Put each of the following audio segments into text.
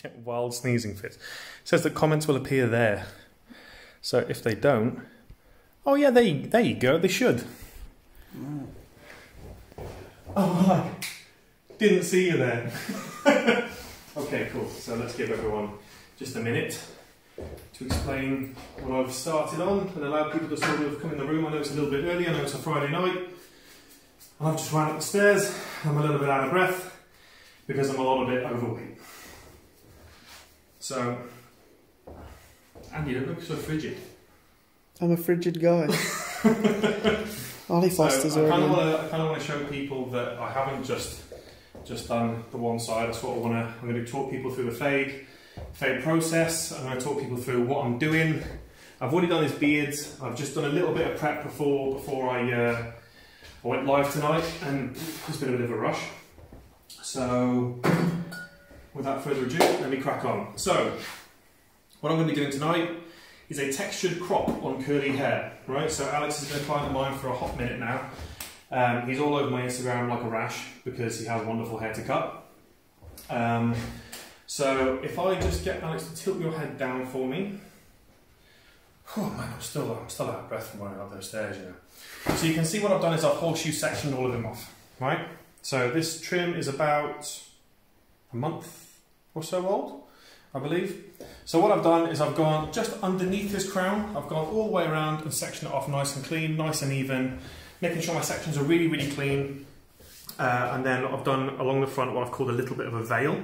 Get wild sneezing fits. It says that comments will appear there. So if they don't... Oh yeah, there you go, they should. Oh, hi. Didn't see you there. Okay, cool. So let's give everyone just a minute to explain what I've started on and allow people to sort of come in the room. I know it's a little bit early, I know it's a Friday night. And I've just ran up the stairs. I'm a little bit out of breath because I'm a little bit overweight. So, and you don't look so frigid. I'm a frigid guy. Ollie Foster's so I already. I kind of want to show people that I haven't just done the one side. I sort of I'm going to talk people through the fade process. I'm going to talk people through what I'm doing. I've already done his beards. I've just done a little bit of prep before I went live tonight, and it's been a bit of a rush. So, without further ado, let me crack on. So, what I'm going to be doing tonight is a textured crop on curly hair, right? So Alex has been a client of mine for a hot minute now. He's all over my Instagram like a rash because he has wonderful hair to cut. So if I just get Alex to tilt your head down for me. Oh man, I'm still out of breath from running up those stairs, you know. So you can see what I've done is I've horseshoe sectioned all of them off, right? So this trim is about a month or so old, I believe. So what I've done is I've gone just underneath his crown, I've gone all the way around and sectioned it off nice and clean, nice and even, making sure my sections are really, really clean. And then I've done along the front what I've called a little bit of a veil.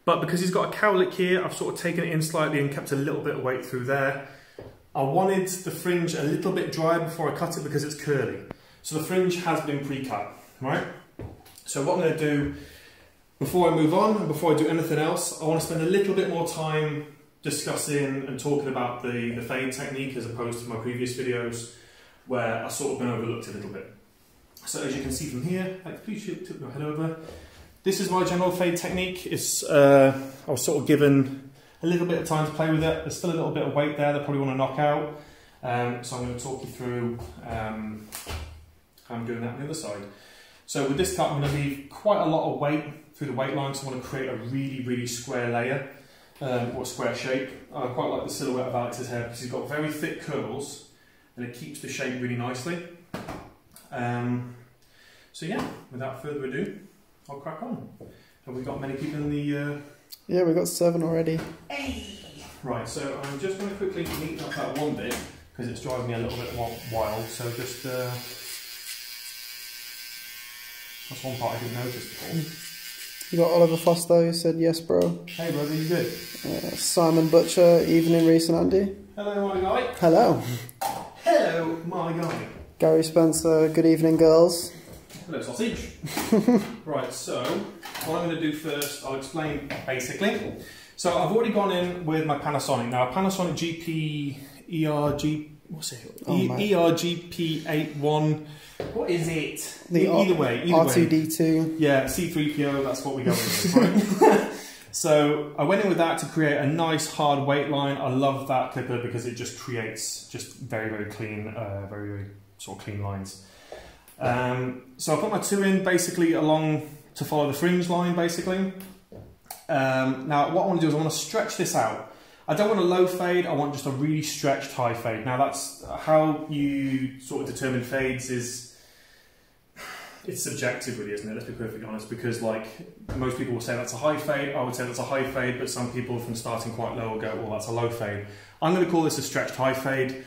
But because he's got a cowlick here, I've sort of taken it in slightly and kept a little bit of weight through there. I wanted the fringe a little bit dry before I cut it because it's curly. So the fringe has been pre-cut, right? So what I'm going to do, before I move on and before I do anything else, I want to spend a little bit more time discussing and talking about the fade technique as opposed to my previous videos where I sort of been overlooked a little bit. So as you can see from here, please tip your head over. This is my general fade technique. It's I was sort of given a little bit of time to play with it. There's still a little bit of weight there that I probably want to knock out. So I'm going to talk you through how I'm doing that on the other side. So with this cut, I'm going to leave quite a lot of weight through the weight line, so I want to create a really, really square layer, or square shape. I quite like the silhouette of Alex's hair because he's got very thick curls and it keeps the shape really nicely. So yeah, without further ado, I'll crack on. Have we got many people in the... Yeah, we've got 7 already. Hey! Right, so I'm just going to quickly neaten up that one bit because it's driving me a little bit wild, so just... that's one part I didn't notice before. You got Oliver Foster who said yes, bro. Hey brother, you good? Simon Butcher, evening Reese and Andy. Hello my guy. Hello. Hello my guy. Gary Spencer, good evening girls. Hello sausage. Right, so what I'm going to do first, I'll explain basically. So I've already gone in with my Panasonic. Now a Panasonic ERGP81. What is it? Either way. R2D2. Yeah, C3PO, that's what we go with, right? So I went in with that to create a nice hard weight line. I love that clipper because it just creates just very, very clean, very, very sort of clean lines. So I put my 2 in basically along to follow the fringe line basically. Now what I want to do is I want to stretch this out. I don't want a low fade, I want just a really stretched high fade. Now that's how you sort of determine fades it's subjective really, isn't it? Let's be perfectly honest, because like most people will say that's a high fade, I would say that's a high fade, but some people from starting quite low will go, well that's a low fade. I'm going to call this a stretched high fade.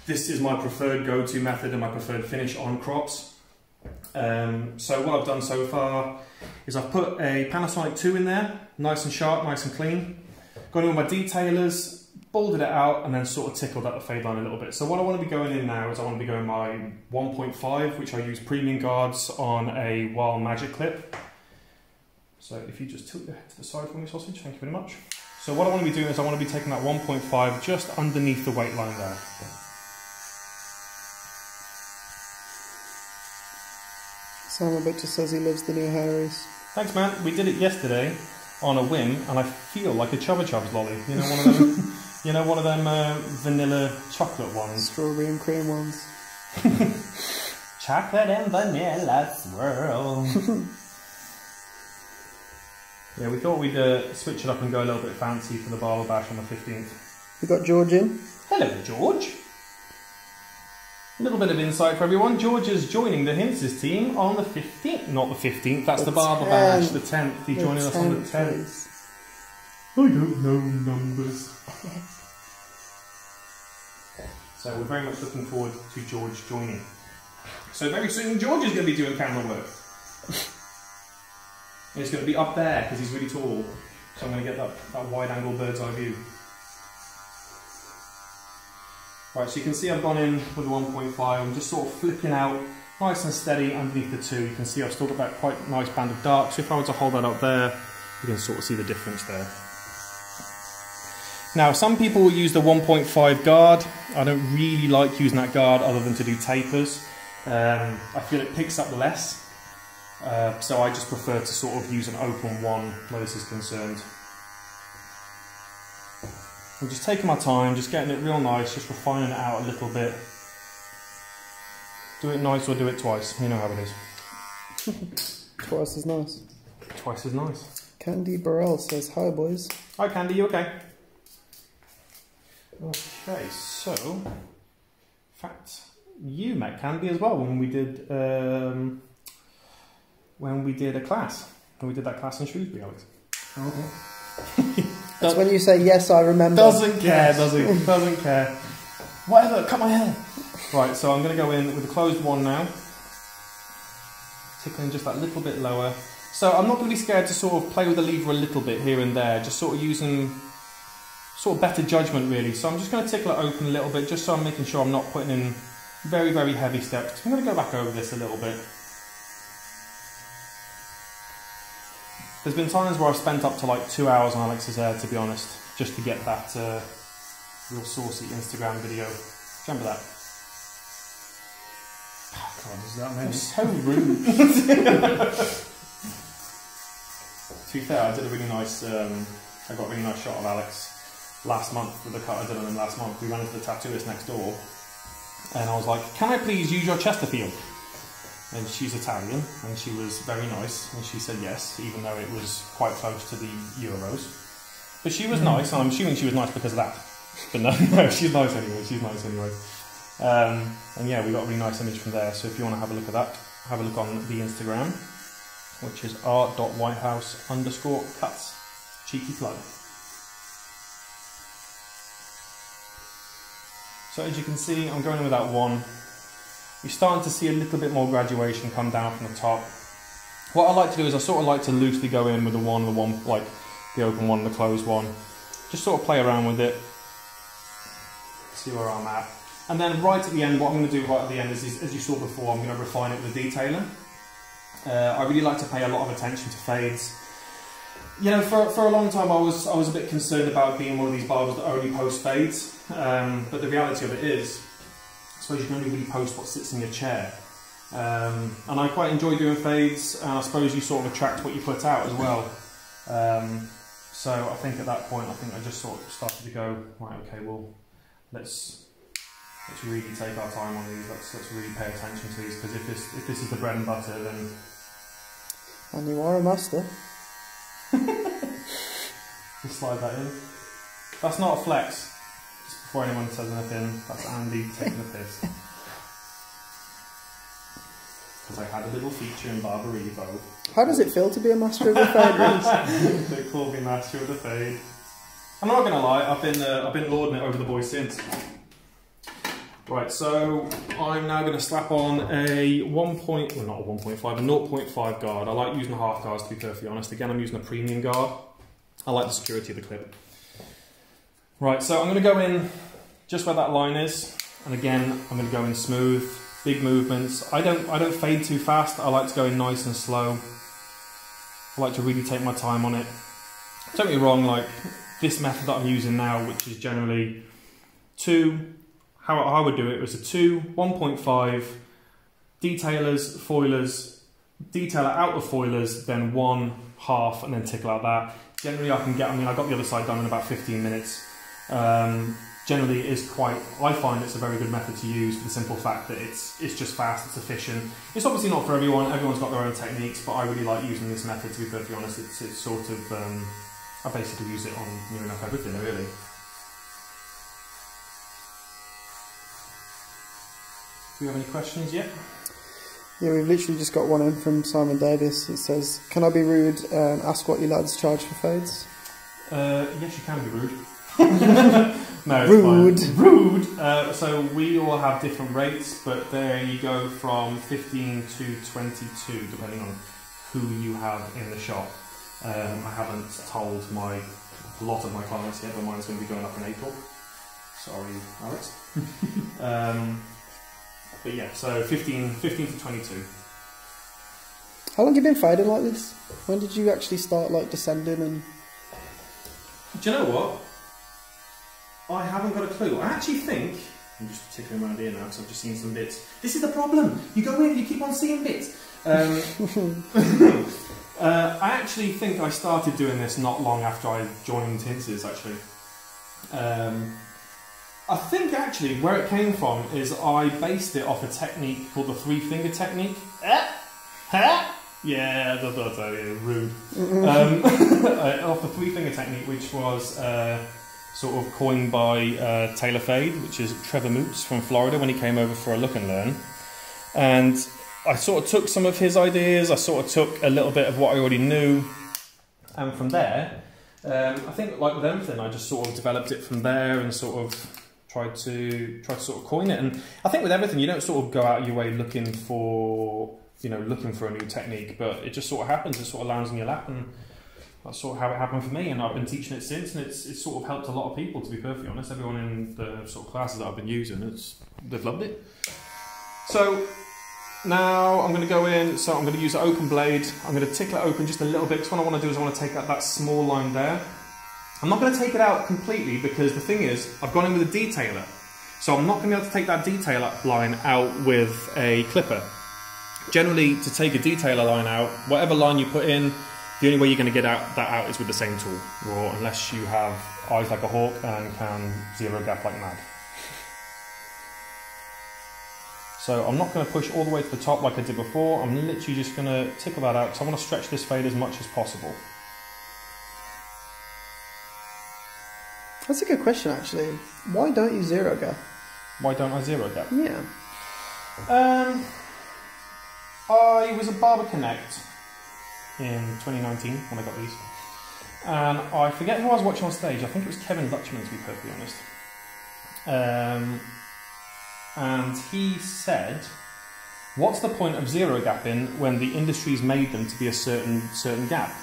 This is my preferred go-to method and my preferred finish on crops. So what I've done so far is I've put a Panasonic 2 in there, nice and sharp, nice and clean. Gone in with my detailers, balded it out, and then sort of tickled up the fade line a little bit. So what I want to be going in now is I want to be going my 1.5, which I use premium guards on a Wild Magic clip. So if you just tilt your head to the side for me, sausage, thank you very much. So what I want to be doing is I want to be taking that 1.5 just underneath the weight line there. Simon Butcher says he loves the new Harry's. Thanks man, we did it yesterday on a whim and I feel like a Chubba Chubs lolly. You know, one of them, you know, one of them vanilla chocolate ones. Strawberry and cream ones. Chocolate and vanilla swirl. Yeah, we thought we'd switch it up and go a little bit fancy for the Barber Bash on the 15th. We got George in. Hello, George. A little bit of insight for everyone. George is joining the Hinces team on the 15th. Not the 15th, that's the Barber Bash, the 10th. He's joining us on the 10th. I don't know numbers. So we're very much looking forward to George joining. So very soon George is going to be doing camera work. He's going to be up there because he's really tall. So I'm going to get that wide angle bird's eye view. Right, so you can see I've gone in with 1.5. I'm just sort of flipping out nice and steady underneath the 2. You can see I've still got that quite nice band of dark. So if I were to hold that up there, you can sort of see the difference there. Now, some people will use the 1.5 guard. I don't really like using that guard other than to do tapers. I feel it picks up less. So I just prefer to sort of use an open one where this is concerned. I'm just taking my time, just getting it real nice, just refining it out a little bit. Do it nice or do it twice, you know how it is. Twice as nice. Twice as nice. Candy Burrell says, hi boys. Hi Candy, you okay? Okay, so, in fact, you met Candy as well when we did a class. When we did that class in Shrewsbury, Alex. Okay. That's when you say, yes, I remember. Doesn't care, does he? Doesn't care. Whatever, cut my hair. Right, so I'm going to go in with the closed one now. Tickling just that little bit lower. So I'm not going to be scared to sort of play with the lever a little bit here and there, just sort of using sort of better judgment really. So I'm just going to tickle it open a little bit, just so I'm making sure I'm not putting in very, very heavy steps. I'm going to go back over this a little bit. There's been times where I've spent up to like 2 hours on Alex's hair, to be honest, just to get that real saucy Instagram video. Remember that? Oh God, is that many? So rude. To be fair, I did a really nice, I got a really nice shot of Alex last month with the cut I did on him last month. We ran into the tattooist next door, and I was like, can I please use your Chesterfield? And she's Italian, and she was very nice, and she said yes, even though it was quite close to the euros. But she was nice, and I'm assuming she was nice because of that. But no, she's nice anyway, she's nice anyway. And yeah, we got a really nice image from there, so if you want to have a look at that, have a look on the Instagram, which is art.whitehouse_cuts. Cheeky plug. So as you can see, I'm going in with that one. You're starting to see a little bit more graduation come down from the top. What I like to do is I sort of like to loosely go in with the one, like the open one, the closed one. Just sort of play around with it. See where I'm at. And then right at the end, what I'm going to do right at the end is as you saw before, I'm going to refine it with detailing. I really like to pay a lot of attention to fades. You know, for a long time I was a bit concerned about being one of these barbers that only post fades. But the reality of it is, I suppose you can only really post what sits in your chair. And I quite enjoy doing fades, and I suppose you sort of attract what you put out as well. So I think at that point, I just sort of started to go, right, okay, well, let's really take our time on these. Let's really pay attention to these, because if this is the bread and butter, then. And you are a master. Just slide that in. That's not a flex. Just before anyone says anything, that's Andy taking the piss. Because I had a little feature in Barber Evo. How does it feel to be a master of the fade? They call me master of the fade. I'm not going to lie, I've been lording it over the boys since. Right, so I'm now going to slap on a 0.5 guard. I like using half guards, to be perfectly honest. Again, I'm using a premium guard. I like the security of the clip. Right, so I'm going to go in just where that line is, and again, I'm going to go in smooth, big movements. I don't fade too fast. I like to go in nice and slow. I like to really take my time on it. Don't get me wrong, like this method that I'm using now, which is generally 2. How I would do it was a 2, 1.5, detailers, foilers, detailer out of foilers, then 1, half, and then tickle out that. Generally I can get, I got the other side done in about 15 minutes. Generally, it is quite. I find it's a very good method to use for the simple fact that it's just fast, it's efficient. It's obviously not for everyone. Everyone's got their own techniques, but I really like using this method. To be perfectly honest, it's sort of. I basically use it on near enough everything, really. Do you have any questions yet? Yeah, we've literally just got one in from Simon Davis. It says, "Can I be rude and ask what you lads charge for fades?" Yes, you can be rude. No, it's rude. Fine. Rude. So we all have different rates, but there you go from 15 to 22, depending on who you have in the shop. I haven't told a lot of my clients yet, but mine's going to be going up in April. Sorry, Alex. But yeah, so 15 to 22. How long have you been fading like this? When did you actually start like descending and... Do you know what? I haven't got a clue. I actually think... I'm just tickling around here now because I've just seen some bits. This is the problem. You go in, you keep on seeing bits. I actually think I started doing this not long after I joined Hinces, actually. I think actually where it came from is I based it off a technique called the 3-finger technique. Yeah, rude. Off the 3-finger technique, which was sort of coined by Taylor Fade, which is Trevor Moots from Florida when he came over for a look and learn. And I sort of took some of his ideas, I sort of took a little bit of what I already knew, and from there, I think like with everything, I just sort of developed it from there and sort of tried to sort of coin it. And I think with everything, you don't sort of go out of your way looking for a new technique, but it just sort of happens. It sort of lands in your lap, and that's sort of how it happened for me. And I've been teaching it since, and it's sort of helped a lot of people. To be perfectly honest, everyone in the sort of classes that I've been using, they've loved it. So now I'm going to go in. So I'm going to use an open blade. I'm going to tickle it open just a little bit, because what I want to do is I want to take out that small line there. I'm not going to take it out completely, because the thing is, I've gone in with a detailer. So I'm not going to be able to take that detailer line out with a clipper. Generally, to take a detailer line out, whatever line you put in, the only way you're going to get that out is with the same tool, or unless you have eyes like a hawk and can zero gap like mad. So I'm not going to push all the way to the top like I did before. I'm literally just going to tickle that out, because I want to stretch this fade as much as possible. That's a good question, actually. Why don't you zero gap? Why don't I zero gap? Yeah. I was a Barber Connect in 2019 when I got these, and I forget who I was watching on stage. I think it was Kevin Dutchman, to be perfectly honest. And he said, "What's the point of zero gapping when the industry's made them to be a certain gap?"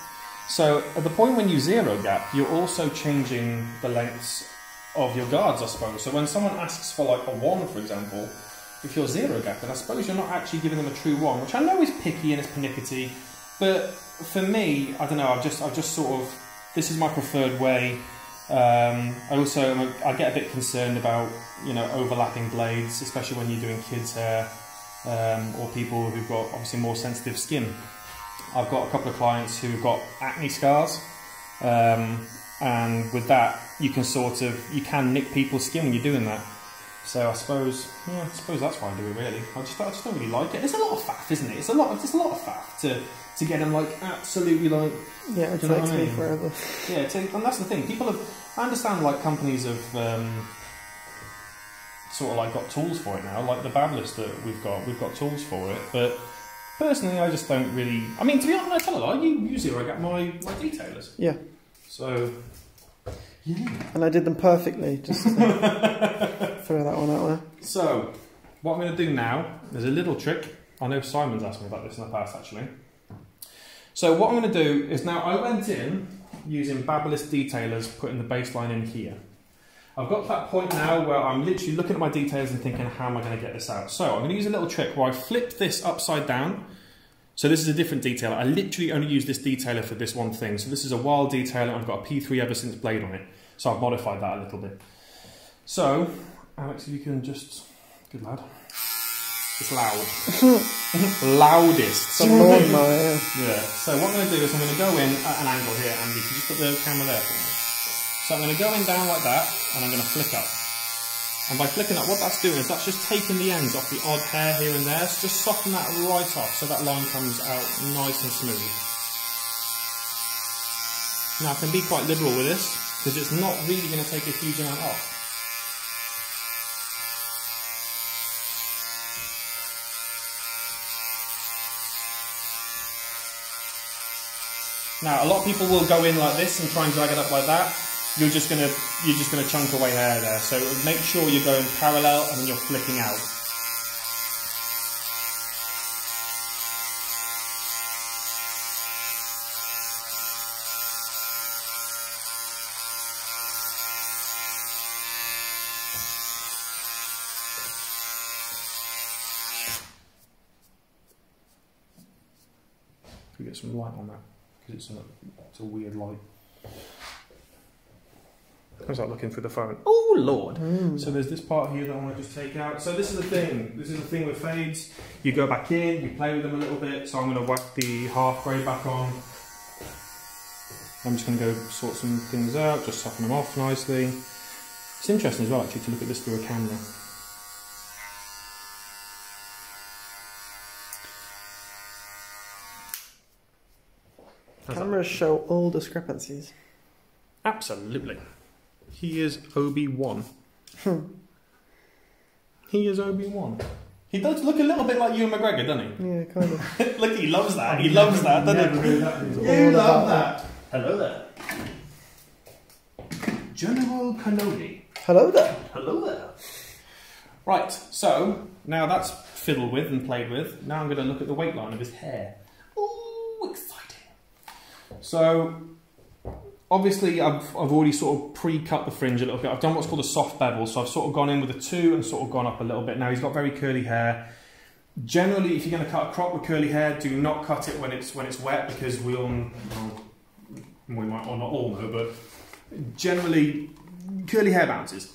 So at the point when you zero gap, you're also changing the lengths of your guards, I suppose. So when someone asks for like a 1, for example, if you're zero gapping, I suppose you're not actually giving them a true 1, which I know is picky and it's pernickety, but for me, I don't know, I've just sort of, this is my preferred way. I get a bit concerned about, overlapping blades, especially when you're doing kids' hair, or people who've got obviously more sensitive skin. I've got a couple of clients who've got acne scars, and with that, you can nick people's skin when you're doing that. So I suppose that's why I do it, really. I just don't really like it. It's a lot of faff, isn't it? It's a lot of faff to get them like absolutely like. Yeah, it takes me forever. Yeah, and that's the thing. I understand like companies have sort of like got tools for it now, like the Barber that we've got tools for it. But personally, I just don't really. I mean, to be honest, I tell a lie. You zero gap my detailers. Yeah. So. Yeah. And I did them perfectly. Just throw that one out there. So, what I'm going to do now, there's a little trick. I know Simon's asked me about this in the past, actually. So what I'm going to do is now, I went in using Barber detailers, putting the baseline in here. I've got to that point now where I'm literally looking at my detailers and thinking, how am I going to get this out? So I'm going to use a little trick where I flip this upside down. So this is a different detailer. I literally only use this detailer for this one thing. So this is a wild detailer. I've got a P3 ever since blade on it. So I've modified that a little bit. So, Alex, if you can just... Good lad. It's loud. Loudest. Yeah. Yeah. So what I'm going to do is I'm going to go in at an angle here, Andy. Could you put the camera there for me? So I'm going to go in down like that, and I'm going to flick up. And by flicking up, what that's doing is that's just taking the ends off the odd hair here and there, so just soften that right off so that line comes out nice and smooth. Now I can be quite liberal with this, because it's not really going to take a huge amount off. Now a lot of people will go in like this and try and drag it up like that. You're just gonna chunk away hair there. So make sure you're going parallel and then you're flicking out. We get some light on that because it's a weird light. How's that looking through the phone? Oh Lord! So there's this part here that I want to just take out. So this is the thing. This is the thing with fades. You go back in, you play with them a little bit. So I'm going to whack the half grey back on. I'm just going to go sort some things out, just soften them off nicely. It's interesting as well actually to look at this through a camera. Cameras show all discrepancies. Absolutely. He is Obi-Wan. He is Obi-Wan. He does look a little bit like Ewan McGregor, doesn't he? Yeah, kind of. Look, he loves that. He loves that, doesn't he? You love that. Hello there. General Kenobi. Hello there. Hello there. Right, so now that's fiddled with and played with. Now I'm going to look at the weight line of his hair. Ooh, exciting. So obviously I've already sort of pre-cut the fringe a little bit. I've done what's called a soft bevel, so I've sort of gone in with a 2 and sort of gone up a little bit. Now he's got very curly hair. Generally, if you're going to cut a crop with curly hair, do not cut it when it's wet, because we might or not all know, but generally curly hair bounces.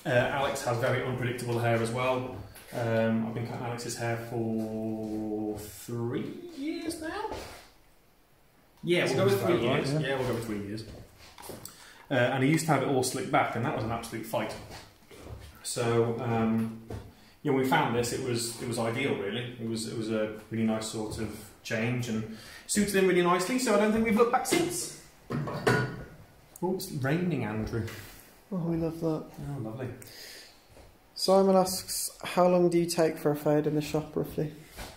Alex has very unpredictable hair as well. I've been cutting Alex's hair for 3 years now. Yeah, we'll go with 3 years. Right, yeah, we'll go with 3 years. And he used to have it all slicked back, and that was an absolute fight. So, yeah, when we found this, it was ideal, really. It was a really nice sort of change, and suited him really nicely. So I don't think we've looked back since. Oh, it's raining, Andrew. Oh, we love that. Oh, lovely. Simon asks, how long do you take for a fade in the shop, roughly?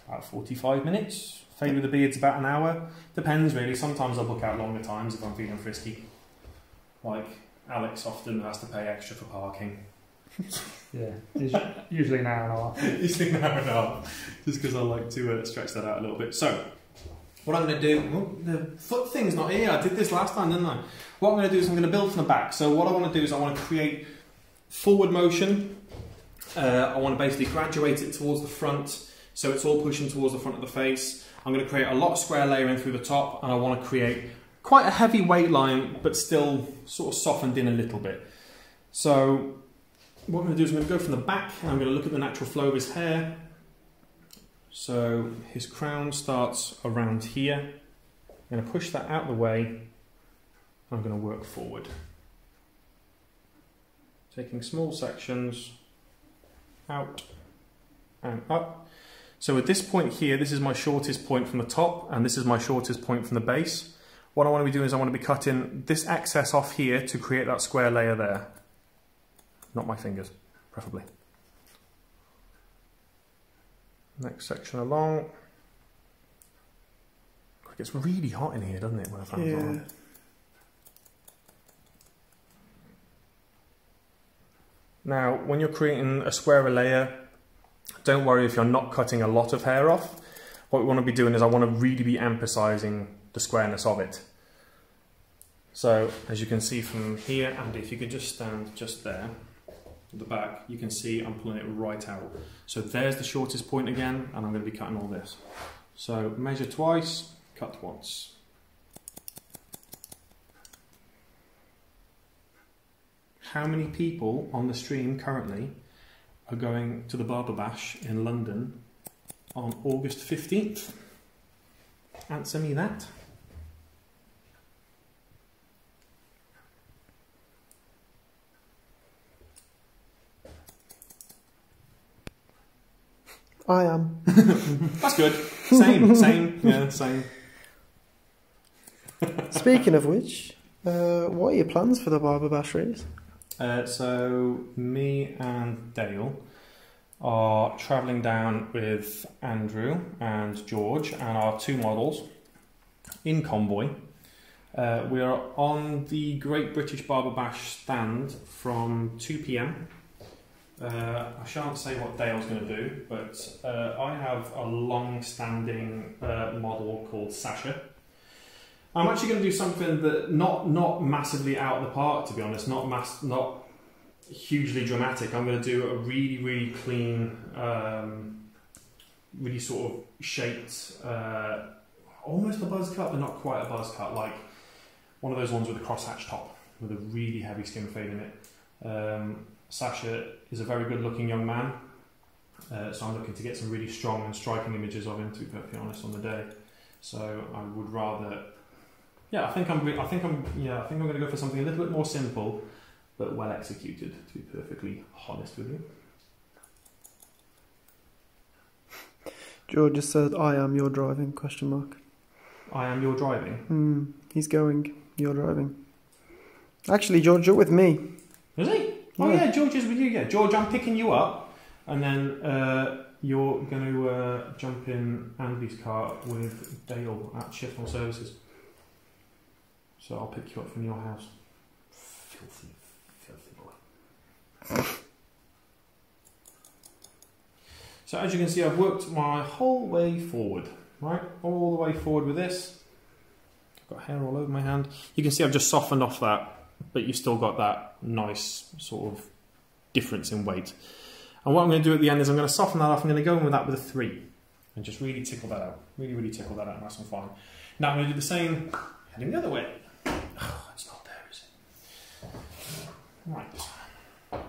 About 45 minutes. Fade with the beard's about an hour. Depends really. Sometimes I'll book out longer times if I'm feeling frisky. Like Alex often has to pay extra for parking. Yeah, usually an hour and a half. Usually an hour and a half. Just because I like to stretch that out a little bit. So, what I'm going to do... Oh, the foot thing's not here. I did this last time, didn't I? What I'm going to do is I'm going to build from the back. So what I want to do is I want to create forward motion. I want to basically graduate it towards the front. So it's all pushing towards the front of the face. I'm going to create a lot of square layering through the top, and I want to create quite a heavy weight line, but still sort of softened in a little bit. So what I'm going to do is I'm going to go from the back, and I'm going to look at the natural flow of his hair. So his crown starts around here. I'm going to push that out of the way, and I'm going to work forward. Taking small sections out and up. So at this point here, this is my shortest point from the top, and this is my shortest point from the base. What I want to be doing is I want to be cutting this excess off here to create that square layer there. Not my fingers, preferably. Next section along. It gets really hot in here, doesn't it, when the fan's on? Now, when you're creating a squarer layer, don't worry if you're not cutting a lot of hair off. What we want to be doing is I want to really be emphasising the squareness of it. So, as you can see from here, Andy, if you could just stand just there, at the back, you can see I'm pulling it right out. So there's the shortest point again, and I'm going to be cutting all this. So measure twice, cut once. How many people on the stream currently are going to the Barber Bash in London on August 15th? Answer me that. I am. That's good. Same. Yeah, same. Speaking of which, what are your plans for the Barber Bash race? So me and Dale are travelling down with Andrew and George and our 2 models in convoy. We are on the Great British Barber Bash stand from 2 p.m. I shan't say what Dale's going to do, but I have a long-standing model called Sasha. I'm actually going to do something that not massively out of the park, to be honest, not hugely dramatic. I'm going to do a really clean, really sort of shaped, almost a buzz cut, but not quite a buzz cut, like one of those ones with a crosshatch top with a really heavy skin fade in it. Sasha is a very good looking young man, so I'm looking to get some really strong and striking images of him, to be perfectly honest, on the day. So I would rather, I think I'm going to go for something a little bit more simple, but well executed, to be perfectly honest with you. George just said, "I am your driving?" ? I am your driving. He's going. You're driving. Actually, George, you're with me. Is he? Oh yeah, George is with you. Yeah, George, I'm picking you up, and then you're going to jump in Andy's car with Dale at Shift on Services. So I'll pick you up from your house. Filthy boy. So as you can see, I've worked my whole way forward, right? All the way forward with this. I've got hair all over my hand. You can see I've just softened off that, but you've still got that nice sort of difference in weight. And what I'm going to do at the end is I'm going to soften that off. I'm going to go in with that with a 3 and just really tickle that out. Really tickle that out nice and fine. Now I'm going to do the same heading the other way. Oh, it's not there, is it? Right.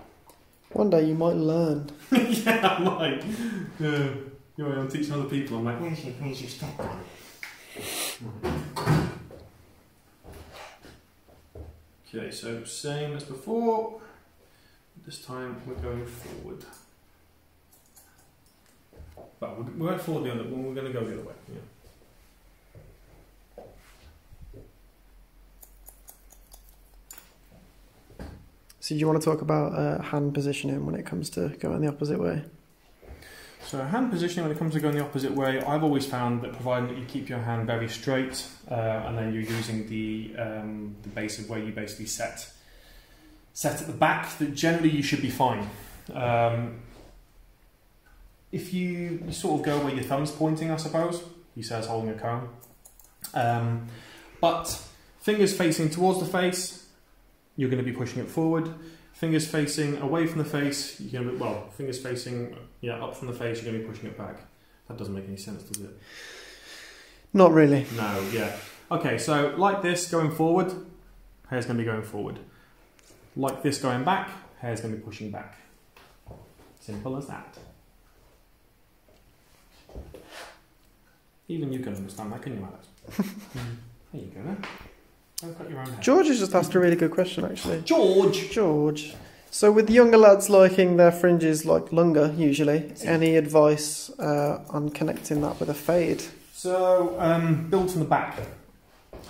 One day you might learn. Yeah, I might. Yeah, I'm teaching other people. I'm like, where's your step on? Okay, so same as before. This time we're going forward. Well, we went forward the other one. We're going to go the other way. Yeah. So do you want to talk about hand positioning when it comes to going the opposite way? So hand positioning when it comes to going the opposite way, I've always found that providing that you keep your hand very straight and then you're using the base of where you basically set at the back, that generally you should be fine. If you sort of go where your thumb's pointing, I suppose, he says holding a comb, but fingers facing towards the face, you're going to be pushing it forward. Fingers facing away from the face, you're going to be, fingers facing up from the face, you're going to be pushing it back. That doesn't make any sense, does it? Not really. No, yeah. Okay, so like this going forward, hair's going to be going forward. Like this going back, hair's going to be pushing back. Simple as that. Even you can understand that, can you, Alex? There you go then. I've got your own hair. George has just asked a really good question, actually. George! So with younger lads liking their fringes like longer, usually, any advice on connecting that with a fade? So, build from the back.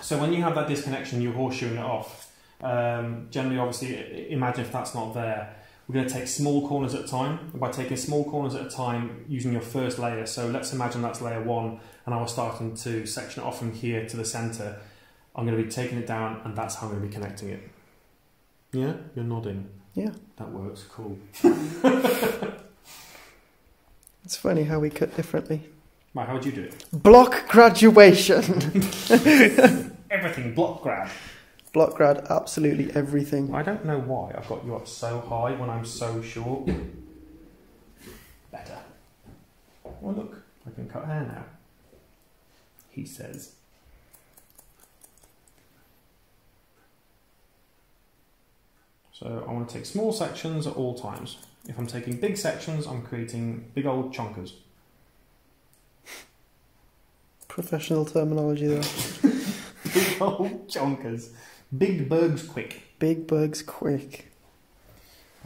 So when you have that disconnection, you're horseshoeing it off. Generally, obviously, imagine if that's not there. We're going to take small corners at a time. And by taking small corners at a time, using your first layer, so let's imagine that's layer 1, and I was starting to section it off from here to the centre. I'm going to be taking it down, and that's how I'm going to be connecting it. Yeah? You're nodding. Yeah. That works. Cool. It's funny how we cut differently. Right, how would you do it? Block graduation. Everything. Block grab. Block grad, absolutely everything. I don't know why I've got you up so high when I'm so short. Better. Well, look, I can cut hair now. He says. So I want to take small sections at all times. If I'm taking big sections, I'm creating big old chonkers. Professional terminology there. Big old chonkers. Big bugs quick. Big bugs quick.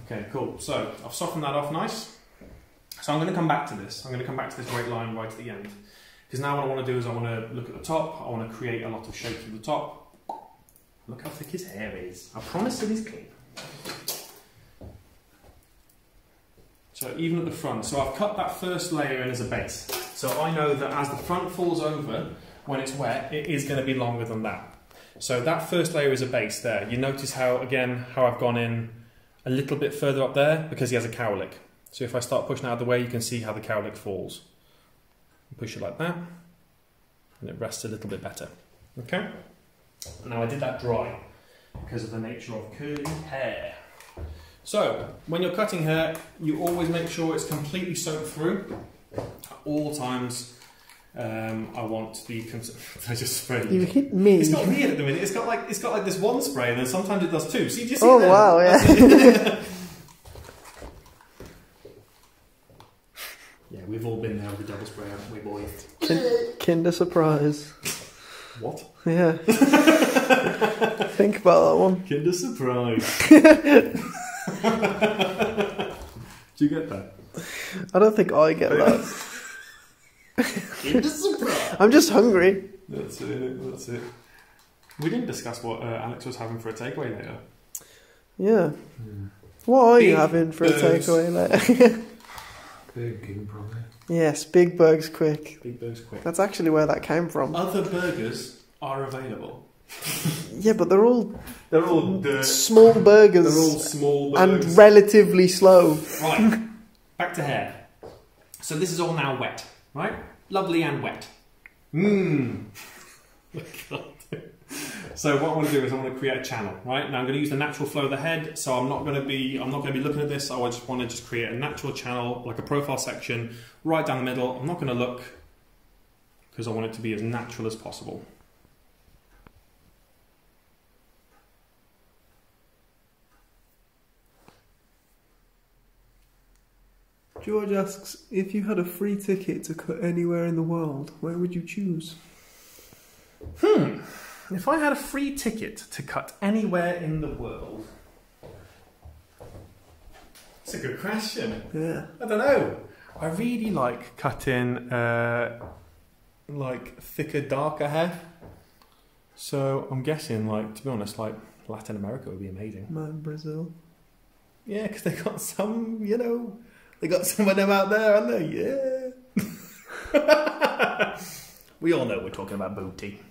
Okay, cool. So I've softened that off nice. So I'm going to come back to this. I'm going to come back to this great line right at the end. Because now what I want to do is I want to look at the top. I want to create a lot of shape to the top. Look how thick his hair is. I promise it is clean. So even at the front, so I've cut that first layer in as a base. So I know that as the front falls over, when it's wet, it is going to be longer than that. So that first layer is a base there. You notice how, again, how I've gone in a little bit further up there because he has a cowlick. So if I start pushing out of the way, you can see how the cowlick falls. Push it like that, and it rests a little bit better. Okay? Now I did that dry because of the nature of curly hair. So, when you're cutting hair, you always make sure it's completely soaked through. At all times, I want the... I just sprayed. You hit me. It's got weird at the minute. It's got like this one spray, and then sometimes it does two. See, do you see Oh, that? wow, yeah. Yeah, we've all been there with the double spray, haven't we, boys? Kinder Surprise. What? Yeah. Think about that one. Kinder Surprise. Do you get that? I don't think I get that. Kinder Surprise. I'm just hungry. That's it, that's it. We didn't discuss what Alex was having for a takeaway later. Yeah. What are you Big having for a Burgers. takeaway later? Big King, probably. Yes, Big Burgers Quick. Big Burgers Quick. That's actually where that came from. Other burgers are available. Yeah, but they're all small burgers. They're all small burgers. And relatively slow. Right, back to hair. So this is all now wet, right? Lovely and wet. Mmm. So what I want to do is I want to create a channel, right? Now I'm going to use the natural flow of the head, so I'm not going to be looking at this. I just want to create a natural channel, like a profile section, right down the middle. I'm not going to look because I want it to be as natural as possible. George asks, if you had a free ticket to cut anywhere in the world, where would you choose? If I had a free ticket to cut anywhere in the world, that's a good question. Yeah. I don't know. I really like cutting like thicker, darker hair. So I'm guessing, like, to be honest, like Latin America would be amazing. Man, Brazil. Yeah, because they got some, you know, they got some of them out there, haven't they? Yeah. We all know we're talking about booty.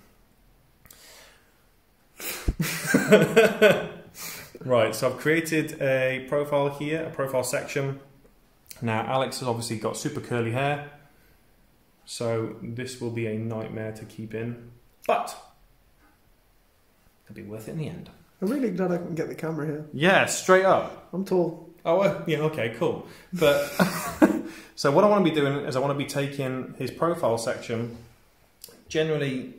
Right, so I've created a profile here, a profile section. Now Alex has obviously got super curly hair, so this will be a nightmare to keep in, but it'll be worth it in the end. I'm really glad I can get the camera here. Yeah, straight up. I'm tall. Oh, yeah, okay, cool. But so what I want to be doing is I want to be taking his profile section generally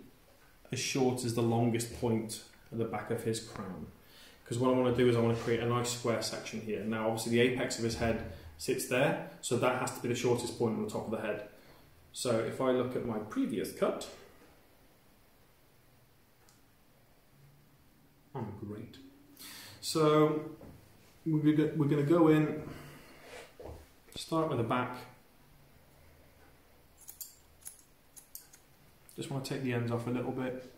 as short as the longest point at the back of his crown. Because what I want to do is I want to create a nice square section here. Now, obviously, the apex of his head sits there, so that has to be the shortest point on the top of the head. So if I look at my previous cut, oh, great. So we're going to go in, start with the back. Just want to take the ends off a little bit.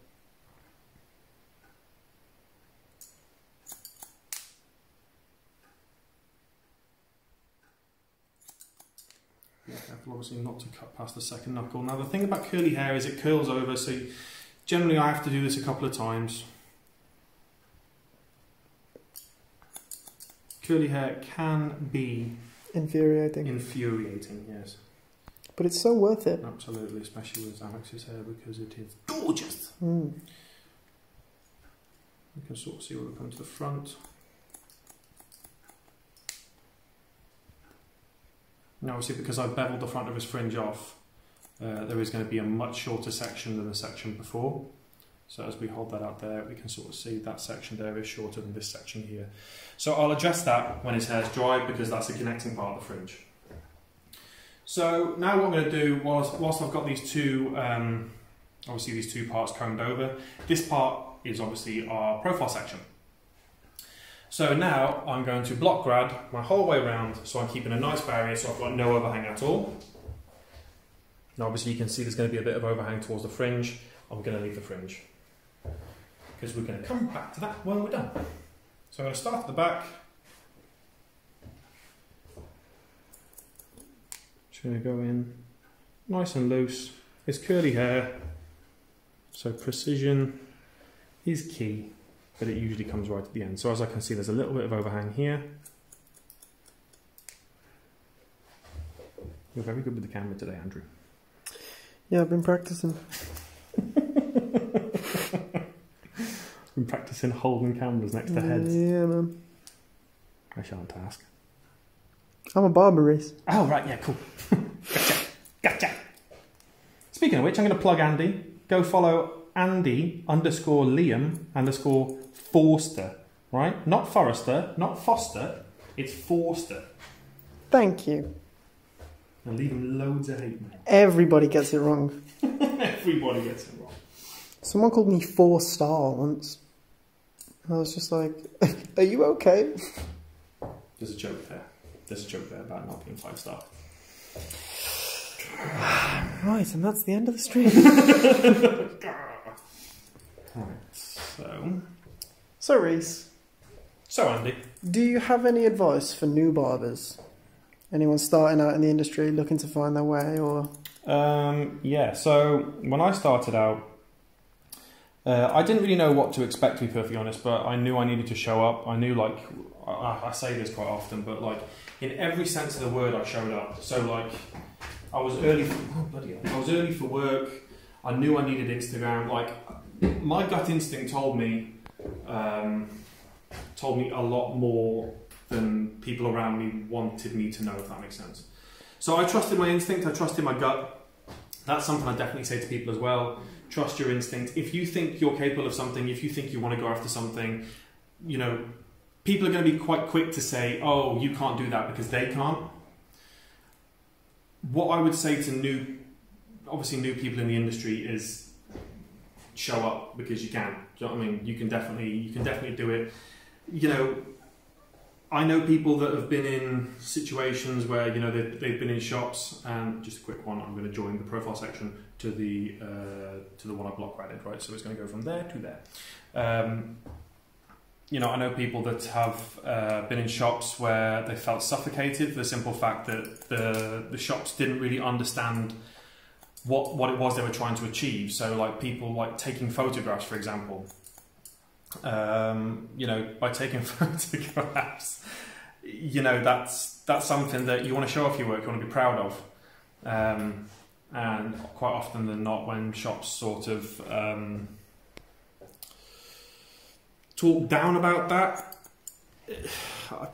Be careful, obviously, not to cut past the second knuckle. Now, the thing about curly hair is it curls over, so generally I have to do this a couple of times. Curly hair can be infuriating, yes. But it's so worth it. Absolutely, especially with Alex's hair, because it is gorgeous. Mm. You can sort of see where we come to the front. Now, obviously, because I've beveled the front of his fringe off, there is going to be a much shorter section than the section before. So as we hold that out there, we can sort of see that section there is shorter than this section here. So I'll adjust that when his hair's dry, because that's the connecting part of the fringe. So now what I'm going to do, whilst I've got these two, obviously these two parts combed over, this part is obviously our profile section. So now I'm going to block grad my whole way around, so I'm keeping a nice barrier, so I've got no overhang at all. Now obviously you can see there's going to be a bit of overhang towards the fringe. I'm going to leave the fringe, because we're going to come back to that when we're done. So I'm going to start at the back. Just going to go in nice and loose. It's curly hair, so precision is key, but it usually comes right at the end. So as I can see, there's a little bit of overhang here. You're very good with the camera today, Andrew. Yeah, I've been practicing. Been practicing holding cameras next to heads. Yeah, man. I shan't ask. I'm a barber, Reese. Oh, right, yeah, cool. Gotcha. Speaking of which, I'm going to plug Andy. Go follow Andy_Liam_Forster. Right? Not Forrester, not Foster. It's Forster. Thank you. And leave him loads of hate, mate. Everybody gets it wrong. Everybody gets it wrong. Someone called me 4-star once. I was just like, are you okay? There's a joke there. There's a joke there about not being 5-star. Right, and that's the end of the stream. Right, So, Reese. So, Andy. Do you have any advice for new barbers? Anyone starting out in the industry looking to find their way, or? Yeah, so when I started out, I didn't really know what to expect, to be perfectly honest, but I knew I needed to show up. I knew, like, I say this quite often, but like in every sense of the word, I showed up. So like, I was early for work. I knew I needed Instagram. Like, my gut instinct told me a lot more than people around me wanted me to know, if that makes sense. So I trusted my instinct. I trusted my gut. That's something I definitely say to people as well. Trust your instinct. If you think you're capable of something, if you think you want to go after something, you know, people are going to be quite quick to say, oh, you can't do that, because they can't. What I would say to new people in the industry is show up, because you can. Do you know what I mean? You can definitely do it. You know, I know people that have been in situations where, you know, they've been in shops, and just a quick one, I'm going to join the profile section to the one I block graded, right? So it's going to go from there to there. You know, I know people that have been in shops where they felt suffocated for the simple fact that the shops didn't really understand what it was they were trying to achieve. So like people like taking photographs, for example. You know, by taking photographs, you know, that's something that you want to show off your work, you want to be proud of. And quite often than not, when shops sort of talk down about that, I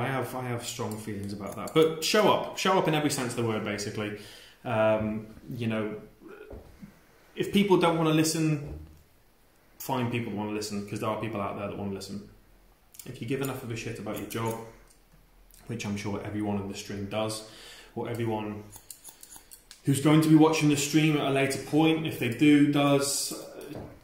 have strong feelings about that. But show up in every sense of the word, basically. You know, if people don't want to listen, find people who want to listen, because there are people out there that want to listen. If you give enough of a shit about your job, which I'm sure everyone in the stream does, or everyone who's going to be watching the stream at a later point, if they does,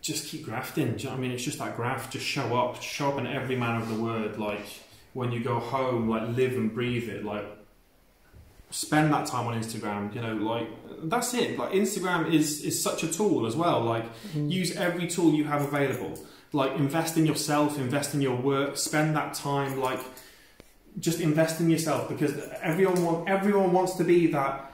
just keep grafting. Do you know what I mean? It's just that graft. Just show up in every manner of the word. Like when you go home, like live and breathe it. Like spend that time on Instagram. You know, like that's it. Like Instagram is such a tool as well. Like use every tool you have available. Like invest in yourself, invest in your work, spend that time. Like just invest in yourself, because everyone wants to be that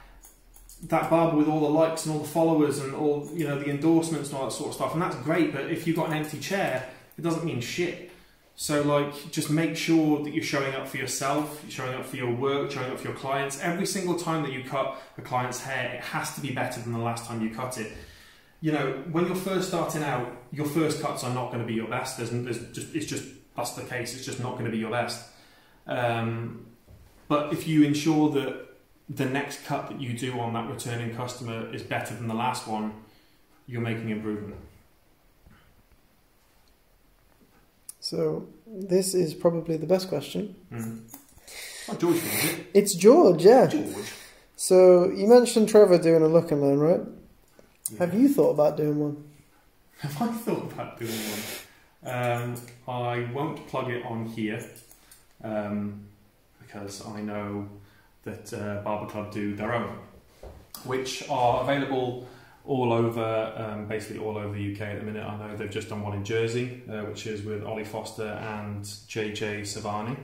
barber with all the likes and all the followers and all, you know, the endorsements and all that sort of stuff, and that's great, but if you've got an empty chair, it doesn't mean shit. So like, just make sure that you're showing up for yourself, you're showing up for your work, showing up for your clients. Every single time that you cut a client's hair, it has to be better than the last time you cut it. You know, when you're first starting out, your first cuts are not going to be your best. That's the case. It's just not going to be your best. But if you ensure that the next cut that you do on that returning customer is better than the last one, you're making improvement. So this is probably the best question. It's not George, is it? It's George, yeah. George. So you mentioned Trevor doing a look and learn, right? Yeah. Have you thought about doing one? Have I thought about doing one? I won't plug it on here because I know that Barber Club do their own, which are available all over, basically all over the UK at the minute. I know they've just done one in Jersey, which is with Ollie Foster and JJ Savani,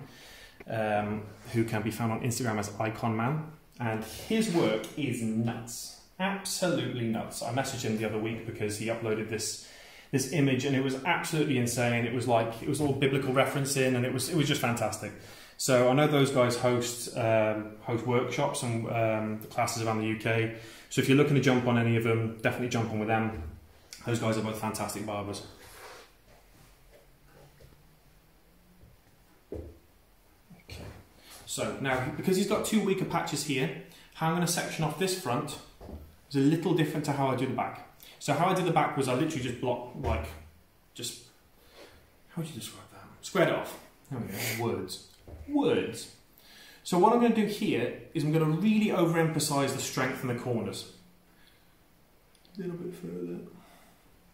who can be found on Instagram as Icon Man, and his work is nuts, absolutely nuts. I messaged him the other week because he uploaded this image and it was absolutely insane. It was like, it was all biblical referencing and it was just fantastic. So I know those guys host workshops and classes around the UK. So if you're looking to jump on any of them, definitely jump on with them. Those guys are both fantastic barbers. Okay. So now, because he's got 2 weaker patches here, how I'm going to section off this front is a little different to how I do the back. So how I did the back was I literally just blocked, like, just, how would you describe that? Squared it off. There we go, words. Words. So what I'm going to do here is I'm going to really overemphasize the strength in the corners. A little bit further.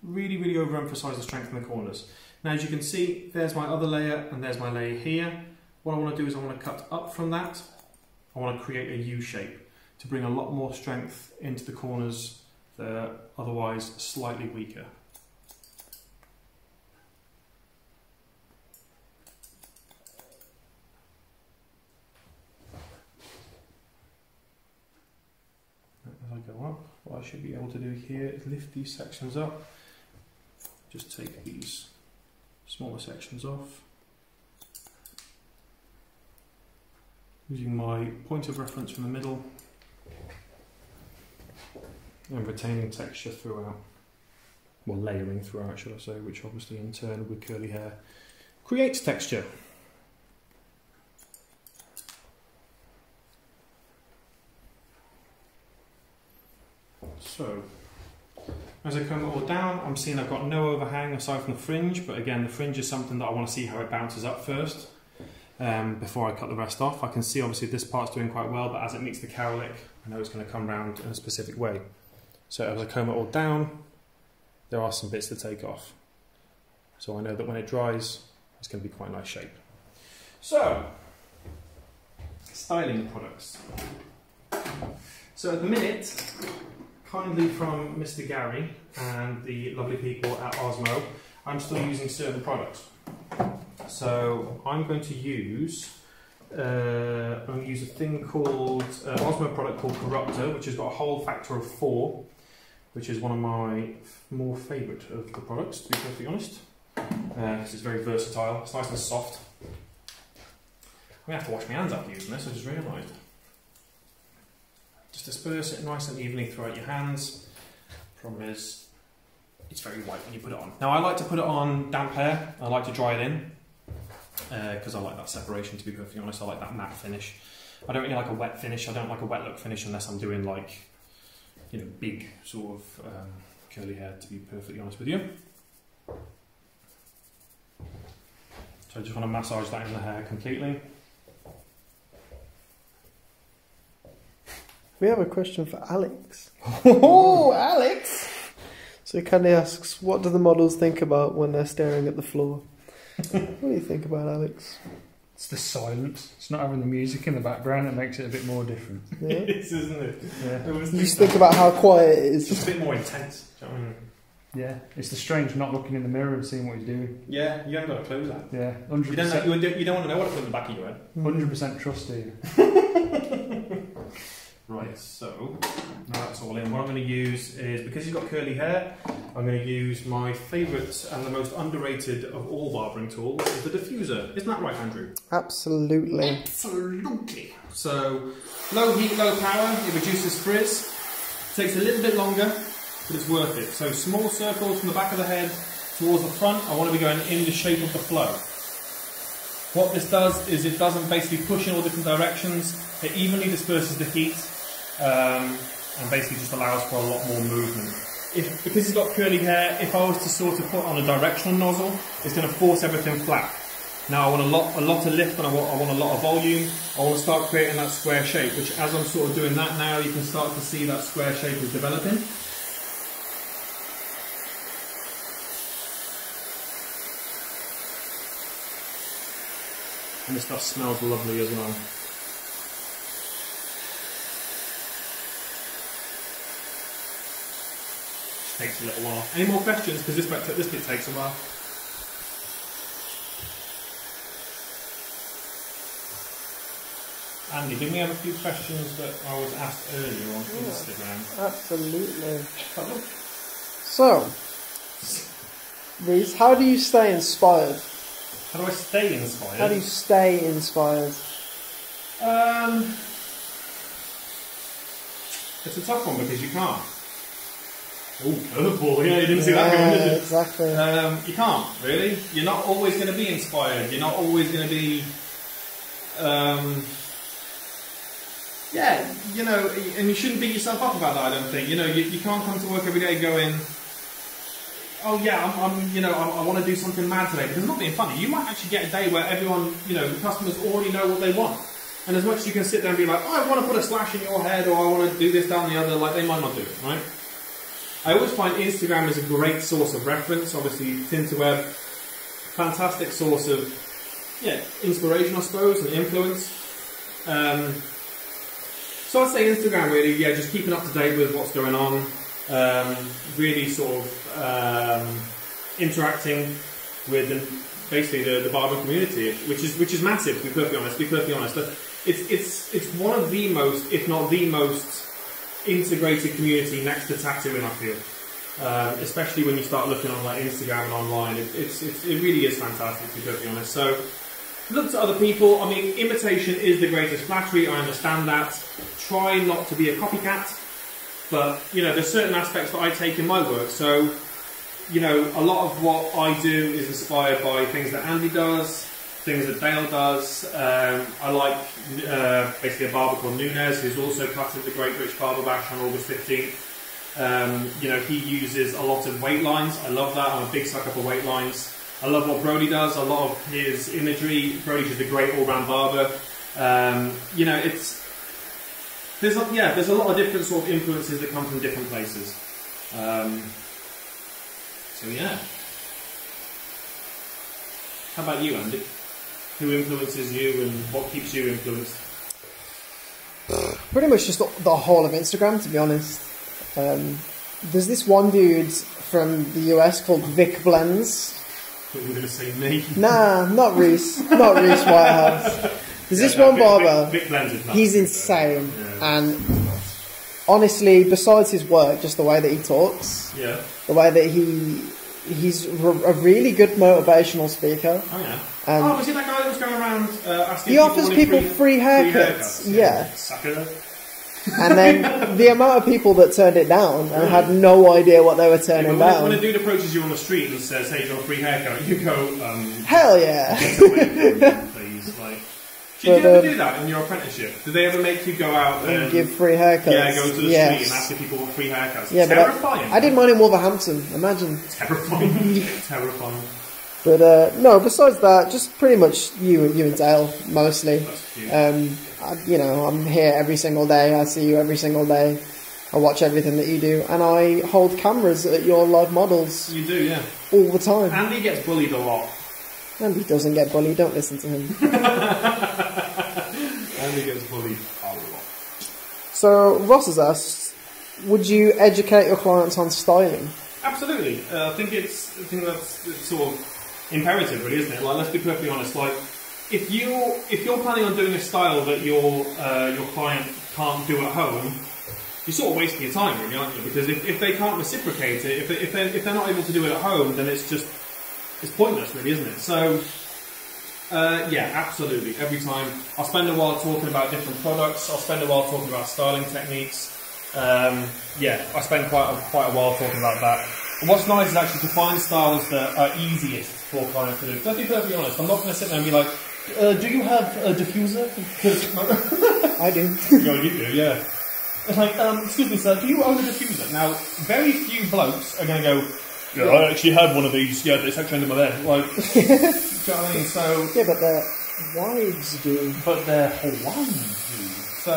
Really, really overemphasize the strength in the corners. Now as you can see, there's my other layer and there's my layer here. What I want to do is I want to cut up from that. I want to create a U shape to bring a lot more strength into the corners that are otherwise slightly weaker. As I go up, what I should be able to do here is lift these sections up. Just take these smaller sections off. Using my point of reference from the middle and retaining texture throughout. Well, layering throughout, should I say, which obviously in turn with curly hair creates texture. So, as I comb it all down, I'm seeing I've got no overhang aside from the fringe, but again, the fringe is something that I want to see how it bounces up first before I cut the rest off. I can see obviously this part's doing quite well, but as it meets the cowlick, I know it's going to come round in a specific way. So as I comb it all down, there are some bits to take off. So I know that when it dries, it's going to be quite a nice shape. So, styling products. So at the minute, kindly from Mr. Gary and the lovely people at Osmo, I'm still using certain products. So I'm going to use a thing called Osmo product called Corruptor, which has got a whole factor of 4, which is one of my more favourite of the products, to be perfectly honest, because it's very versatile. It's nice and soft. I'm going to have to wash my hands after using this, I just realised. Just disperse it nice and evenly throughout your hands. Problem is, it's very white when you put it on. Now I like to put it on damp hair, I like to dry it in, because I like that separation, to be perfectly honest. I like that matte finish. I don't really like a wet finish, I don't like a wet look finish unless I'm doing like, you know, big sort of curly hair, to be perfectly honest with you. So I just want to massage that in the hair completely. We have a question for Alex. Oh, Alex! So Candy asks, what do the models think about when they're staring at the floor? What do you think about, Alex? It's the silence. It's not having the music in the background that makes it a bit more different. Yeah. It is, isn't it? Yeah. You just think about how quiet it is. It's just a bit more intense. Do you know what I mean? Yeah. It's the strange not looking in the mirror and seing what he's doing. Yeah, you haven't got to close that. Yeah. 100%. 100%. You don't want to know what's in the back of your head. 100% trust, do you? Right, so now that's all in. What I'm going to use is, because he's got curly hair, I'm going to use my favourite and the most underrated of all barbering tools, is the diffuser. Isn't that right, Andrew? Absolutely. Absolutely. So, low heat, low power, it reduces frizz. Takes a little bit longer, but it's worth it. So small circles from the back of the head towards the front. I want to be going in the shape of the flow. What this does is it doesn't basically push in all different directions. It evenly disperses the heat. And basically just allows for a lot more movement. Because he's got curly hair, if I was to sort of put on a directional nozzle, it's going to force everything flat. Now I want a lot of lift and I want a lot of volume. I want to start creating that square shape, which as I'm sort of doing that now, you can start to see that square shape is developing. And this stuff smells lovely as well. Just takes a little while. Any more questions? Because this bit takes a while. Andy, didn't we have a few questions that I was asked earlier on Instagram? Absolutely. So, Reese, how do you stay inspired? How do I stay inspired? How do you stay inspired? It's a tough one because you can't. Oh, curveball! Yeah, you didn't see that coming, did you? Exactly. You can't really. You're not always going to be inspired. You're not always going to be. Yeah, you know, and you shouldn't beat yourself up about that. I don't think. You know, you can't come to work every day going, oh yeah, I want to do something mad today. Because it's not being funny. You might actually get a day where everyone, you know, the customers already know what they want. And as much as you can sit there and be like, oh, I want to put a slash in your head, or I want to do this, down the other, like they might not do it, right? I always find Instagram is a great source of reference. Obviously, Tinterweb, fantastic source of, yeah, inspiration, I suppose, and influence. So I'd say Instagram really, yeah, just keeping up to date with what's going on, really sort of interacting with basically the Barber community, which is massive. To be perfectly honest, it's one of the most, if not the most, integrated community next to tattooing, I feel. Especially when you start looking on like Instagram and online, it really is fantastic. To be perfectly honest, so. Look to other people. I mean, imitation is the greatest flattery. I understand that. Try not to be a copycat. But, you know, there's certain aspects that I take in my work. So, you know, a lot of what I do is inspired by things that Andy does, things that Dale does. I like basically a barber called Nunez, who's also cut at the Great British Barber Bash on August 15th. You know, he uses a lot of weight lines. I love that. I'm a big sucker for weight lines. I love what Brody does. I love his imagery. Brody's just a great all-round barber. You know, there's a lot of different sort of influences that come from different places. So yeah. How about you, Andy? Who influences you and what keeps you influenced? Pretty much just the whole of Instagram, to be honest. There's this one dude from the US called Vic Blends. I thought you were going to say me. Nah, not Reese. Not Reese Whitehouse. There's this one barber. Vic Blends is he's insane. Yeah. And honestly, besides his work, just the way that he talks. Yeah. The way that he's a really good motivational speaker. Oh yeah. Was he that guy that was going around asking he offers people free haircuts. Yeah. Sucker. And then the amount of people that turned it down and had no idea what they were turning down. When a dude approaches you on the street and says, "Hey, you got a free haircut," you go, "Hell yeah!" Get away from me, please. Like, did you ever do that in your apprenticeship? Did they ever make you go out and give free haircuts? Yeah, go to the street and ask if people want free haircuts. Yeah, terrifying. I did mine in Wolverhampton. Imagine. Terrifying. Terrifying. But no, besides that, just pretty much you and Dale mostly. You know, I'm here every single day. I see you every single day. I watch everything that you do, and I hold cameras at your live models. You do, yeah. All the time. Andy gets bullied a lot. Andy doesn't get bullied. Don't listen to him. Andy gets bullied a lot. So Ross has asked, would you educate your clients on styling? Absolutely. I think that's sort of imperative, really, isn't it? Like, let's be perfectly honest. Like, if you're planning on doing a style that your client can't do at home, you're sort of wasting your time, really, aren't you? Because if they can't reciprocate it, if they're not able to do it at home, then it's pointless, really, isn't it? So, yeah, absolutely. Every time I'll spend a while talking about different products. I'll spend a while talking about styling techniques. Yeah, I spend quite a while talking about that. And what's nice is actually to find styles that are easiest for clients to do. Let's be perfectly honest. I'm not going to sit there and be like, do you have a diffuser? I do. Yeah, you do, yeah. It's like, excuse me, sir, do you own a diffuser? Now, very few blokes are going to go, yeah, I actually have one of these. Yeah, it's actually under my bed. Like, do you know what I mean? So yeah, but their wives do. But their Hawaiians do. So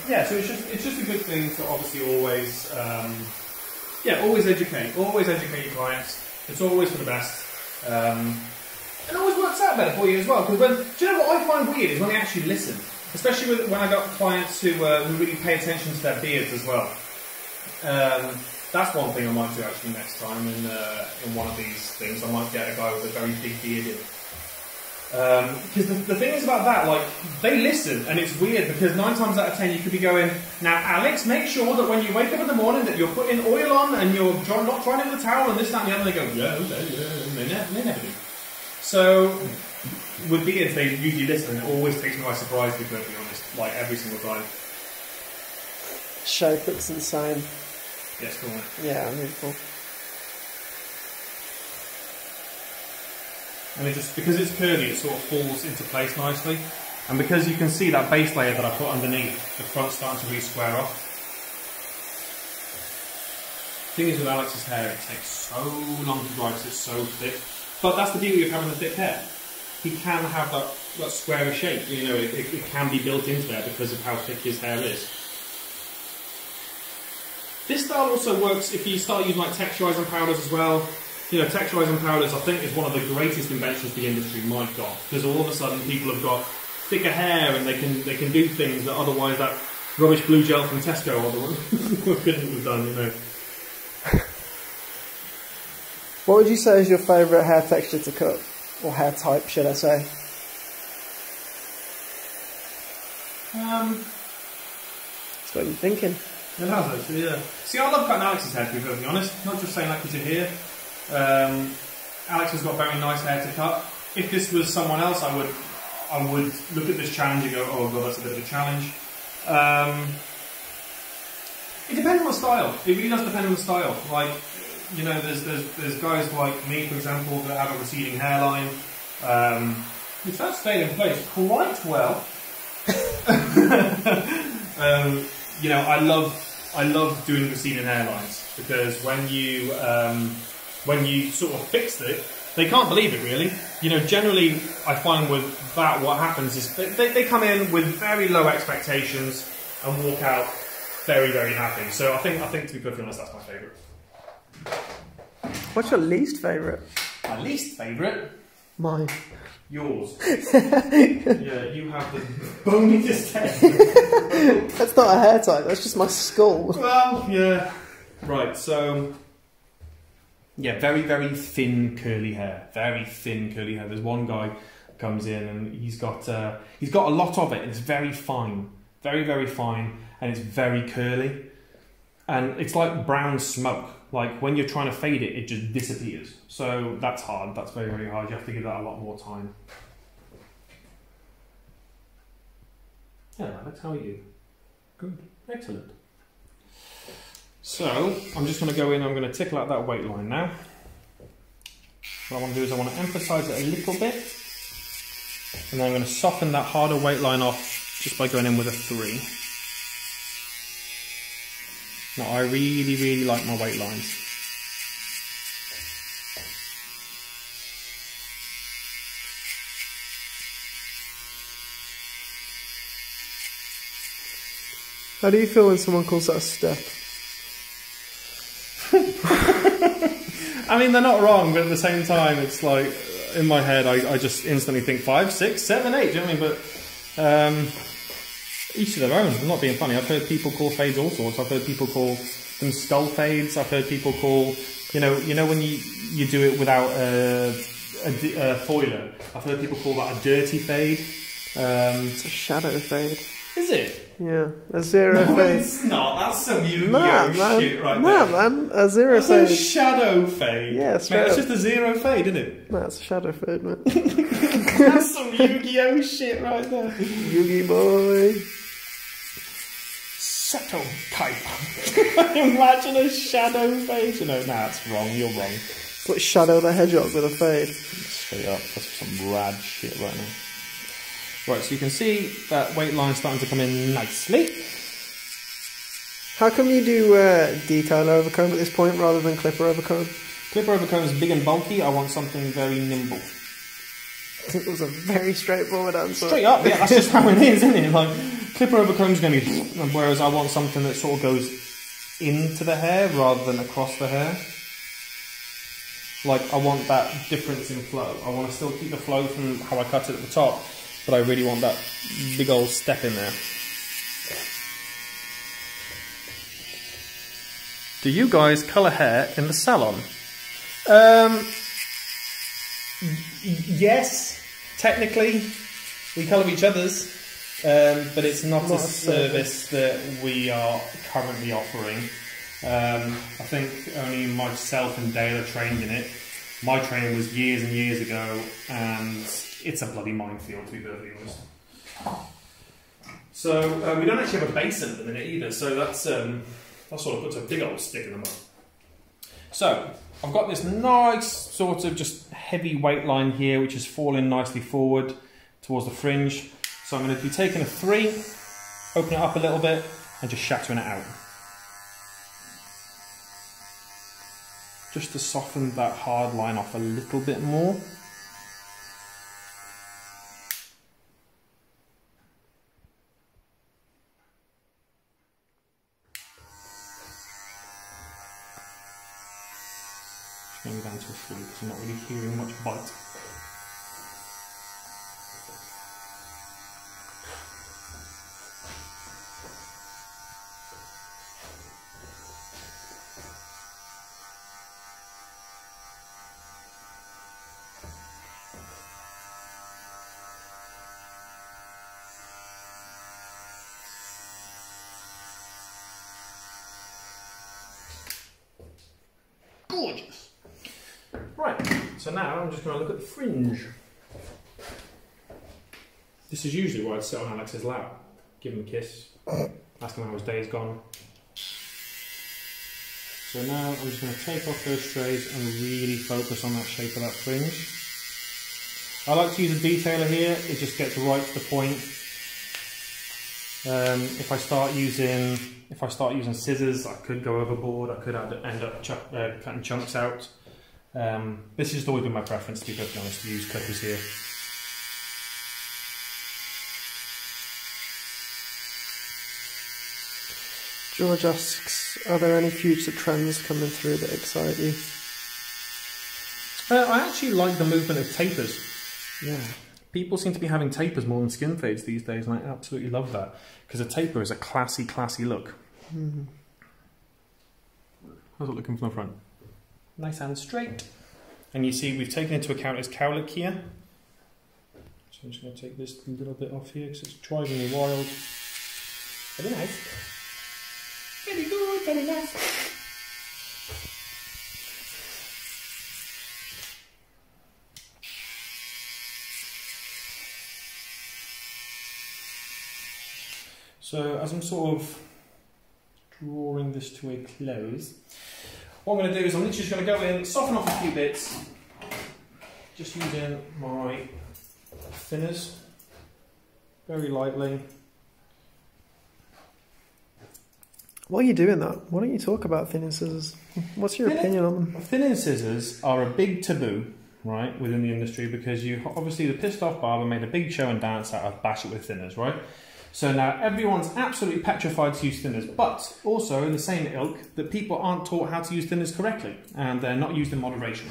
yeah, so it's just a good thing to obviously always always educate your clients. It's always for the best. And always work works out better for you as well. Because do you know what I find weird is when they actually listen, especially when I got clients who really pay attention to their beards as well. That's one thing I might do actually next time in one of these things. I might get a guy with a very big beard in. Because the thing is about that, like, they listen, and it's weird because 9 times out of 10 you could be going, now Alex, make sure that when you wake up in the morning that you're putting oil on and you're not trying in the towel and this, that and the other, and they go, yeah, and they never do. So, with beards they usually listen, and it always takes me by surprise, to be perfectly honest, like every single time. Shape looks insane. Yes, cool. Yeah, really cool. And it just, because it's curly, it sort of falls into place nicely. And because you can see that base layer that I put underneath, the front's starting to really square off. The thing is with Alex's hair, it takes so long to dry because it's so thick. But that's the beauty of having the thick hair. He can have that square shape, you know, it can be built into there because of how thick his hair is. This style also works if you start using like texturizing powders as well. You know, texturizing powders, I think, is one of the greatest inventions of the industry, my God. Because all of a sudden people have got thicker hair and they can do things that otherwise that rubbish blue gel from Tesco couldn't have done, you know. What would you say is your favourite hair texture to cut? Or hair type, should I say? That's what you're thinking. It has actually, yeah. See, I love cutting Alex's hair, to be perfectly honest. Not just saying that because you're here. Alex has got very nice hair to cut. If this was someone else, I would look at this challenge and go, oh god, that's a bit of a challenge. It depends on the style. It really does depend on the style. Like, you know, there's guys like me, for example, that have a receding hairline. Which has stayed in place quite well. You know, I love doing receding hairlines because when you sort of fix it, they can't believe it really. You know, generally I find with that what happens is they come in with very low expectations and walk out very, very happy. So I think to be perfectly honest, that's my favourite. What's your least favourite? My least favourite? Mine. Yours. Yeah, you have the boniest head. That's not a hair type, that's just my skull. Well, yeah. Right, so... yeah, very, very thin curly hair. Very thin curly hair. There's one guy who comes in and he's got a lot of it and it's very fine. Very, very fine and it's very curly. And it's like brown smoke. Like when you're trying to fade it, it just disappears. So that's hard. That's very, very hard. You have to give that a lot more time. Yeah, Alex, how are you? Good. Excellent. So I'm just going to go in. I'm going to tickle out that weight line now. What I want to do is I want to emphasise it a little bit, and then I'm going to soften that harder weight line off just by going in with a 3. Now I really, really like my weight lines. How do you feel when someone calls that a step? I mean, they're not wrong, but at the same time, it's like, in my head, I just instantly think 5, 6, 7, 8, do you know what I mean? But each of their own. I'm not being funny. I've heard people call fades all sorts. I've heard people call them skull fades. I've heard people call, you know when you do it without a foiler. I've heard people call that a dirty fade. It's a shadow fade. Is it? Yeah, a zero fade. It's not. That's some Yu-Gi-Oh shit right there. Man, a zero that's fade. A shadow fade. Yeah, mate, that's just a 0 fade, isn't it? No, it's a shadow fade, man. That's some Yu-Gi-Oh shit right there. Yugi boy. Seto type. Imagine a shadow fade. No, that's wrong. You're wrong. It's like Shadow the Hedgehog with a fade. Straight up. That's some rad shit right now. Right, so you can see that weight line starting to come in nicely. How come you do detail overcomb at this point rather than clipper overcomb? Clipper overcomb is big and bulky. I want something very nimble. I think it was a very straightforward answer. Straight up, yeah, that's just how it is, isn't it? Like, clipper overcomb is going to be... whereas I want something that sort of goes into the hair rather than across the hair. like I want that difference in flow. I want to still keep the flow from how I cut it at the top, but I really want that big old step in there. Do you guys colour hair in the salon? Yes, technically we colour each other's, but it's not a service that we are currently offering. I think only myself and Dale are trained in it. My training was years and years ago, and it's a bloody minefield, to be perfectly honest. So we don't actually have a basin at the minute either, so that sort of puts a big old stick in the mud. So I've got this nice sort of just heavy weight line here, which is falling nicely forward towards the fringe. So I'm going to be taking a 3, open it up a little bit, and just shattering it out. Just to soften that hard line off a little bit more. Just going down to a 3 because I'm not really hearing much bite. Gorgeous. Right, so now I'm just going to look at the fringe. This is usually where I'd sit on Alex's lap, give him a kiss, ask him how his day has gone. So now I'm just going to take off those strays and really focus on that shape of that fringe. I like to use a detailer here, it just gets right to the point. If I start using scissors, I could go overboard. I could end up cutting chunks out. This has just always been my preference, to be perfectly honest, to use clippers here. George asks, are there any future trends coming through that excite you? I actually like the movement of tapers. Yeah. People seem to be having tapers more than skin fades these days, and I absolutely love that, because a taper is a classy, classy look. Mm-hmm. How's it looking from the front? Nice and straight. And you see we've taken into account his cowlick here. So I'm just going to take this little bit off here, because it's driving me wild. Very nice. Very good, very nice. So as I'm sort of drawing this to a close, what I'm going to do is I'm literally just going to go in, soften off a few bits, just using my thinners, very lightly. Why are you doing that? Why don't you talk about thinning scissors? What's your opinion on them? Thinning scissors are a big taboo, right, within the industry, because you obviously the pissed off barber made a big show and dance out of bash it with thinners, right? So now everyone's absolutely petrified to use thinners, but also in the same ilk that people aren't taught how to use thinners correctly, and they're not used in moderation.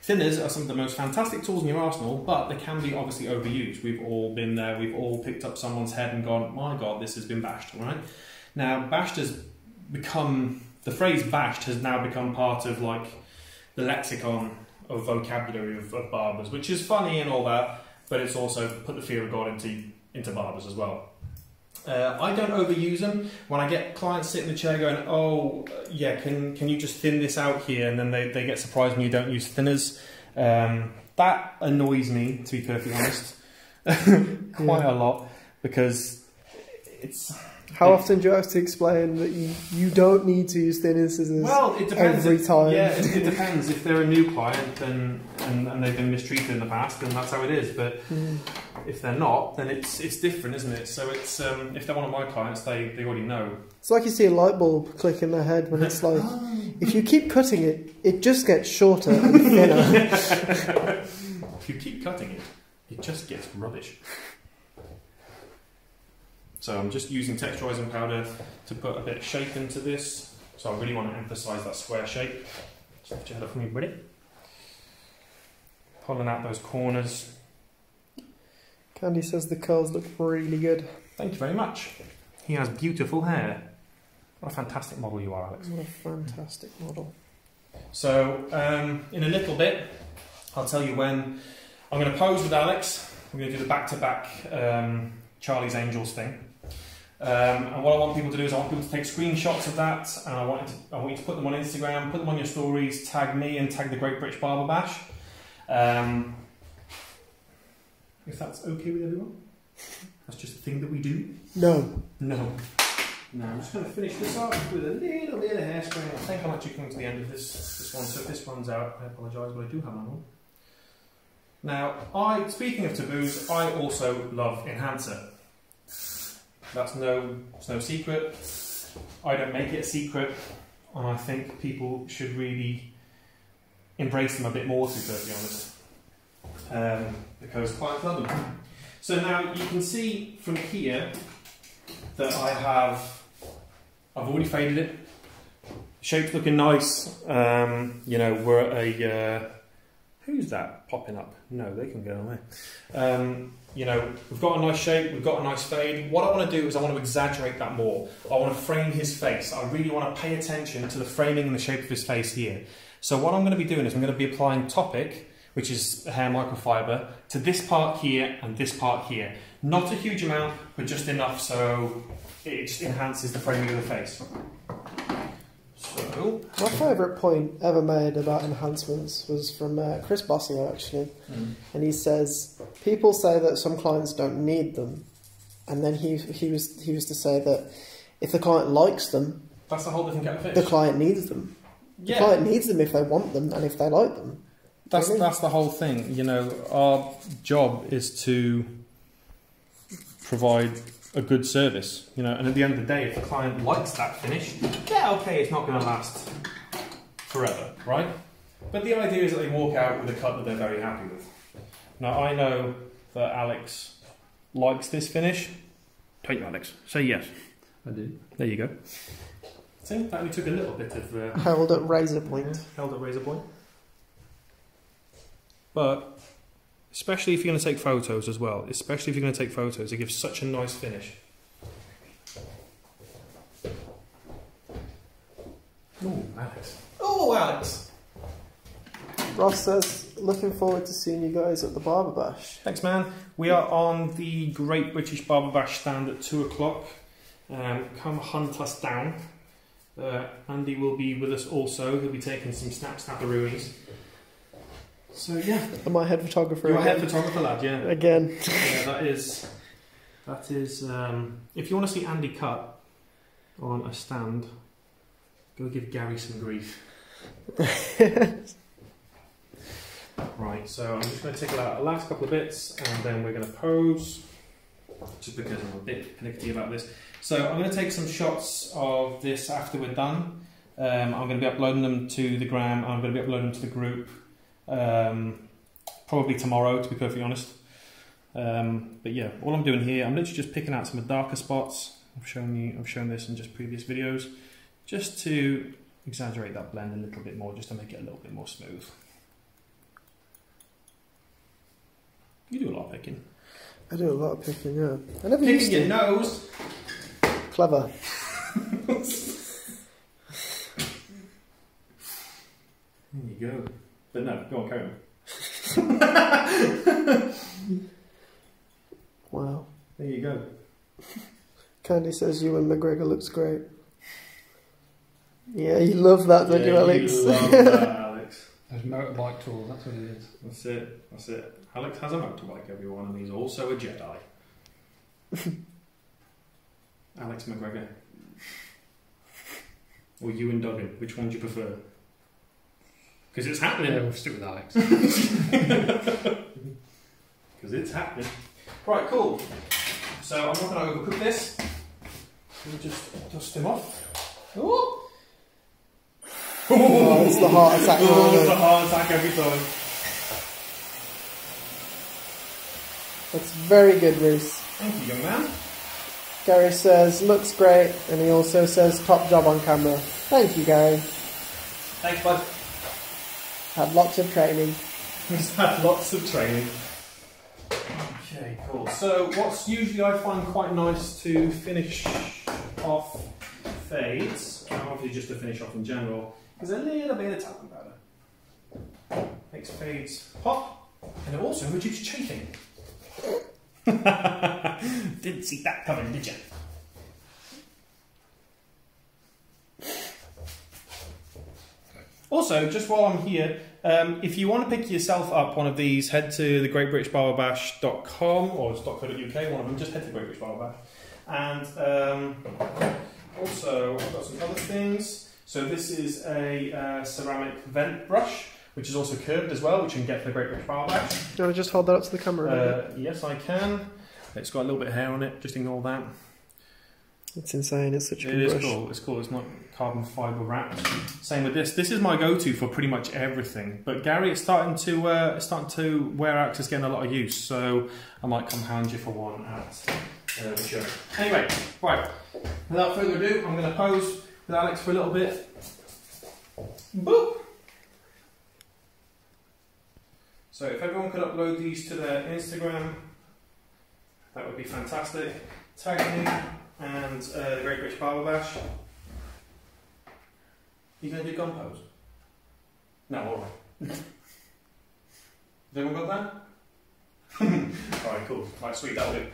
Thinners are some of the most fantastic tools in your arsenal, but they can be obviously overused. We've all been there, we've all picked up someone's head and gone, my God, this has been bashed, right? Now, bashed has become, the phrase bashed has now become part of like the lexicon of vocabulary of barbers, which is funny and all that, but it's also put the fear of God into barbers as well. I don't overuse them. When I get clients sit in the chair going, oh yeah, can you just thin this out here, and then they get surprised when you don't use thinners. That annoys me, to be perfectly honest, quite a lot, because it's... How often do you have to explain that you don't need to use thinning scissors? Well, it depends. Every time. Yeah, it depends. If they're a new client then and they've been mistreated in the past, then that's how it is. But if they're not, then it's different, isn't it? So it's if they're one of my clients, they already know. It's like you see a light bulb click in their head when it's like, if you keep cutting it, it just gets shorter and thinner. If you keep cutting it, it just gets rubbish. So I'm just using texturizing powder to put a bit of shape into this. So I really want to emphasise that square shape. Just lift your head up for me, buddy. pulling out those corners. Candy says the curls look really good. Thank you very much. He has beautiful hair. What a fantastic model you are, Alex. What a fantastic model. So, in a little bit, I'll tell you when I'm going to pose with Alex. We're going to do the back-to-back Charlie's Angels thing. And what I want people to do is I want people to take screenshots of that, and I want you to put them on Instagram, put them on your stories, tag me and tag the Great British Barber Bash. If that's okay with everyone. That's just a thing that we do. No. No. No, I'm just going to finish this off with a little bit of hairspray. I think I'm actually coming to the end of this one, so if this runs out, I apologise, but I do have one on. Now, speaking of taboos, I also love enhancer. It's no secret. I don't make it a secret, and I think people should really embrace them a bit more, to be perfectly honest, because clients love them. So now you can see from here that I've already faded it. Shape's looking nice. You know, we're at a who's that popping up? No, they can go away. You know, we've got a nice shape, we've got a nice fade. What I want to do is I want to exaggerate that more. I want to frame his face. I really want to pay attention to the framing and the shape of his face here. So what I'm going to be doing is I'm going to be applying Topic, which is hair microfiber, to this part here and this part here. Not a huge amount, but just enough so it just enhances the framing of the face. So, my favourite point ever made about enhancements was from Chris Bossier, actually. And he says, people say that some clients don't need them. And then he was to say that if the client likes them, that's a whole different kettle of fish. The client needs them. The client needs them if they want them and if they like them. That's the whole thing. You know, our job is to provide a good service, you know, and at the end of the day, if the client likes that finish, yeah, okay, it's not going to last forever, right? But the idea is that they walk out with a cut that they're very happy with. Now, I know that Alex likes this finish. Don't you, Alex? Say yes. I do. There you go. See, that only took a little bit of... held at razor point. Yeah, held at razor point. But... especially if you're going to take photos as well. Especially if you're going to take photos. It gives such a nice finish. Oh, Alex. Oh, Alex! Ross says, looking forward to seeing you guys at the Barber Bash. Thanks, man. We are on the Great British Barber Bash stand at 2 o'clock. Come hunt us down. Andy will be with us also. He'll be taking some snapperoonies. So yeah, My head photographer. Your head photographer lad, yeah. Again. Yeah, that is. If you want to see Andy cut on a stand, go give Gary some grief. Right, so I'm just going to take out the last couple of bits, and then we're going to pose. Just because I'm a bit pernickety about this. So I'm going to take some shots of this after we're done. I'm going to be uploading them to the gram. I'm going to be uploading them to the group. Probably tomorrow, to be perfectly honest. But yeah, all I'm doing here, I'm literally just picking out some of the darker spots. I've shown this in just previous videos, just to exaggerate that blend a little bit more, just to make it a little bit more smooth. You do a lot of picking. I do a lot of picking, yeah. I never picking used to. your nose. Clever. There you go. But no, go on, carry on. Wow. There you go. Candy says Ewan McGregor looks great. Yeah, you love that, don't you, Alex? You love that, Alex. There's motorbike tour, that's what it is. That's it, that's it. Alex has a motorbike, everyone, and he's also a Jedi. Alex McGregor. Or Ewan Duggan, which one do you prefer? Because it's happening. Yeah, we'll stick with Alex. Because it's happening. Right, cool. So I'm not going to overcook this. We'll just dust him off. Oh, it's the heart attack. Oh, it's the heart attack every time. That's very good, Reese. Thank you, young man. Gary says, looks great, and he also says, top job on camera. Thank you, Gary. Thanks, bud. Had lots of training. He's had lots of training. Okay, cool. So what's usually I find quite nice to finish off fades, and obviously just to finish off in general, is a little bit of talcum powder. Makes fades pop, and it also reduces chafing. Didn't see that coming, did you? Also, just while I'm here, if you want to pick yourself up one of these, head to the greatbritishbarberbash.com or .co.uk, one of them, just head to Great British Barber Bash. And also, I've got some other things. So this is a ceramic vent brush, which is also curved as well, which you can get for the Great British Barber Bash. Do you want to just hold that up to the camera? Yes, I can. It's got a little bit of hair on it, just ignore that. It's insane, it's such a good brush. It is cool, it's cool, it's not carbon fibre wrapped. Same with this. This is my go-to for pretty much everything. But Gary, it's starting to wear out because it's getting a lot of use, so I might come hand you for one at the show. Anyway, right, without further ado, I'm going to pose with Alex for a little bit. Boop! So if everyone could upload these to their Instagram, that would be fantastic. Tag me and the Great British Barber Bash. You going to do gun pose? No, alright. Has everyone got that? Alright, cool. Right, sweet, that'll do.